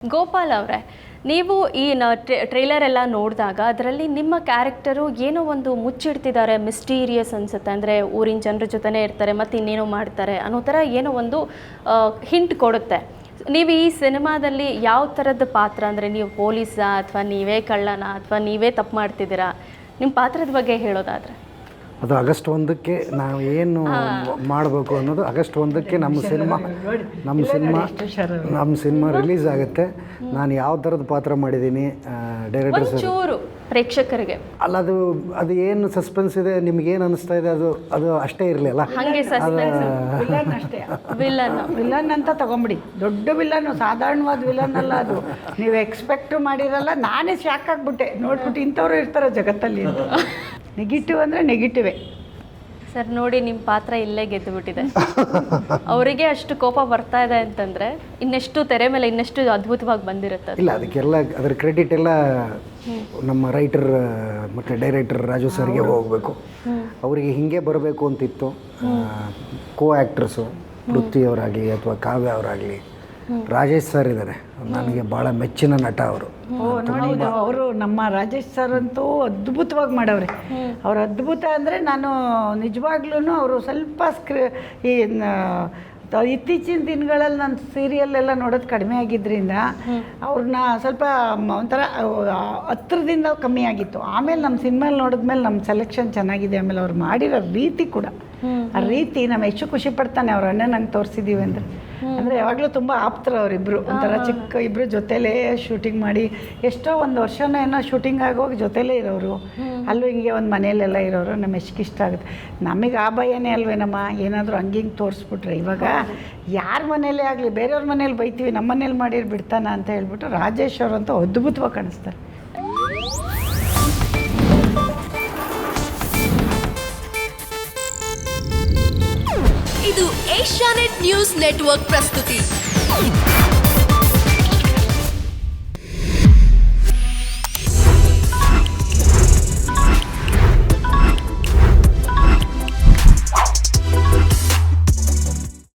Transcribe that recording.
ಗೋಪಾಲ್ ಅವರೇ, ನೀವು ಈ ಟ್ರೇಲರ್ ಎಲ್ಲ ನೋಡಿದಾಗ ಅದರಲ್ಲಿ ನಿಮ್ಮ ಕ್ಯಾರೆಕ್ಟರು ಏನೋ ಒಂದು ಮುಚ್ಚಿಡ್ತಿದ್ದಾರೆ, ಮಿಸ್ಟೀರಿಯಸ್ ಅನಿಸುತ್ತೆ. ಅಂದರೆ ಊರಿನ ಜನರ ಜೊತೆನೇ ಇರ್ತಾರೆ ಮತ್ತು ಇನ್ನೇನೋ ಮಾಡ್ತಾರೆ ಅನ್ನೋ ಥರ ಏನೋ ಒಂದು ಹಿಂಟ್ ಕೊಡುತ್ತೆ. ನೀವು ಈ ಸಿನಿಮಾದಲ್ಲಿ ಯಾವ ಥರದ ಪಾತ್ರ, ಅಂದರೆ ನೀವು ಪೊಲೀಸಾ ಅಥವಾ ನೀವೇ ಕಳ್ಳನ ಅಥವಾ ನೀವೇ ತಪ್ಪು ಮಾಡ್ತಿದ್ದೀರಾ, ನಿಮ್ಮ ಪಾತ್ರದ ಬಗ್ಗೆ ಹೇಳೋದಾದರೆ? ಅದು ಆಗಸ್ಟ್ 1ಕ್ಕೆ ನಾವು ಏನು ಮಾಡಬೇಕು ಅನ್ನೋದು ಆಗಸ್ಟ್ 1ಕ್ಕೆ ನಮ್ಮ ಸಿನಿಮಾ ರಿಲೀಸ್ ಆಗುತ್ತೆ. ನಾನು ಯಾವ ಥರದ ಪಾತ್ರ ಮಾಡಿದ್ದೀನಿ ಡೈರೆಕ್ಟರ್ ಸರ್ ಚೂರು ಪ್ರೇಕ್ಷಕರಿಗೆ ಅಲ್ಲ, ಅದು ಏನು ಸಸ್ಪೆನ್ಸ್ ಇದೆ, ನಿಮ್ಗೇನು ಅನ್ನಿಸ್ತಾ ಇದೆ ಅದು ಅಷ್ಟೇ ಇರಲಿ ಅಲ್ಲ. ಹಾಗೆ ವಿಲನ್ ಅಷ್ಟೇ, ವಿಲನ್ ಅಂತ ತಗೊಂಬಿಡಿ. ದೊಡ್ಡ ವಿಲನ್ನು, ಸಾಧಾರಣವಾದ ವಿಲನ್ ಅಲ್ಲ ಅದು. ನೀವು ಎಕ್ಸ್ಪೆಕ್ಟ್ ಮಾಡಿರಲ್ಲ. ನಾನೇ ಶಾಕ್ ಆಗಿಬಿಟ್ಟೆ ನೋಡ್ಬಿಟ್ಟು, ಇಂಥವ್ರು ಇರ್ತಾರೆ ಜಗತ್ತಲ್ಲಿ ಅಂತ. ನೆಗೆಟಿವ್ ಅಂದರೆ ನೆಗೆಟಿವೇ ಸರ್. ನೋಡಿ, ನಿಮ್ಮ ಪಾತ್ರ ಇಲ್ಲೇ ಗೆದ್ದು ಬಿಟ್ಟಿದೆ. ಅವರಿಗೆ ಅಷ್ಟು ಕೋಪ ಬರ್ತಾ ಇದೆ ಅಂತಂದರೆ ಇನ್ನೆಷ್ಟು ತೆರೆ ಮೇಲೆ ಇನ್ನೆಷ್ಟು ಅದ್ಭುತವಾಗಿ ಬಂದಿರುತ್ತೆ. ಇಲ್ಲ, ಅದಕ್ಕೆಲ್ಲ ಅದರ ಕ್ರೆಡಿಟ್ ಎಲ್ಲ ನಮ್ಮ ರೈಟರ್ ಮತ್ತು ಡೈರೆಕ್ಟರ್ ರಾಜು ಸರ್ಗೆ ಹೋಗಬೇಕು. ಅವರಿಗೆ ಹೀಗೆ ಬರಬೇಕು ಅಂತಿತ್ತು. ಕೋ ಆ್ಯಕ್ಟ್ರಸ್ಸು ಪೃಥ್ವಿಯವರಾಗಲಿ ಅಥವಾ ಕಾವ್ಯ ಅವರಾಗಲಿ, ರಾಜೇಶ್ ಸರ್ ಇದ್ದಾರೆ, ನನಗೆ ಭಾಳ ಮೆಚ್ಚಿನ ನಟ ಅವರು. ಅವರು ನಮ್ಮ ರಾಜೇಶ್ ಸರ್ ಅಂತೂ ಅದ್ಭುತವಾಗಿ ಮಾಡವ್ರೆ. ಅವ್ರು ಅದ್ಭುತ ಅಂದರೆ ನಾನು ನಿಜವಾಗ್ಲೂ ಅವರು ಸ್ವಲ್ಪ ಇತ್ತೀಚಿನ ದಿನಗಳಲ್ಲಿ ನಾನು ಸೀರಿಯಲ್ ಎಲ್ಲ ನೋಡೋದು ಕಡಿಮೆ ಆಗಿದ್ದರಿಂದ ಅವ್ರನ್ನ ಸ್ವಲ್ಪ ಒಂಥರ ಹತ್ರದಿಂದ ಕಮ್ಮಿ ಆಗಿತ್ತು. ಆಮೇಲೆ ನಮ್ಮ ಸಿನಿಮಾಲ್ಲಿ ನೋಡಿದ್ಮೇಲೆ ನಮ್ಮ ಸೆಲೆಕ್ಷನ್ ಚೆನ್ನಾಗಿದೆ. ಆಮೇಲೆ ಅವ್ರು ಮಾಡಿರೋ ರೀತಿ ಕೂಡ, ಆ ರೀತಿ ನಮ್ಮ ಎಷ್ಟು ಖುಷಿ ಪಡ್ತಾನೆ. ಅವ್ರ ಅಣ್ಣ ನಂಗೆ ತೋರಿಸಿದ್ದೀವಿ ಅಂದರೆ ಯಾವಾಗಲೂ ತುಂಬ ಆಪ್ತರು ಅವರಿಬ್ಬರು. ಒಂಥರ ಚಿಕ್ಕ ಇಬ್ಬರು ಜೊತೆಲೇ ಶೂಟಿಂಗ್ ಮಾಡಿ ಎಷ್ಟೋ ಒಂದು ವರ್ಷನೋ ಏನೋ ಶೂಟಿಂಗ್ ಆಗೋಗಿ ಜೊತೆಲೇ ಇರೋರು. ಅಲ್ಲೂ ಹಿಂಗೆ ಒಂದು ಮನೆಯಲ್ಲೆಲ್ಲ ಇರೋರು. ನಮ್ಮ ಎಷ್ಟು ಇಷ್ಟ ಆಗುತ್ತೆ. ನಮಗೆ ಆ ಭಯನೇ ಅಲ್ವೇನಮ್ಮ, ಏನಾದರೂ ಹಂಗಿಂಗೆ ತೋರಿಸ್ಬಿಟ್ರೆ. ಇವಾಗ ಯಾರ ಮನೇಲೇ ಆಗಲಿ, ಬೇರೆಯವ್ರ ಮನೇಲಿ ಬೈತೀವಿ, ನಮ್ಮ ಮನೇಲಿ ಮಾಡಿರ್ ಬಿಡ್ತಾನ ಅಂತ ಹೇಳ್ಬಿಟ್ಟು ರಾಜೇಶ್ ಅವರಂತೂ ಅದ್ಭುತವಾಗಿ ಕಾಣಿಸ್ತಾರೆ. ಇದು ಏಷ್ಯಾನೆಟ್ ನ್ಯೂಸ್ ನೆಟ್ವರ್ಕ್ ಪ್ರಸ್ತುತಿ.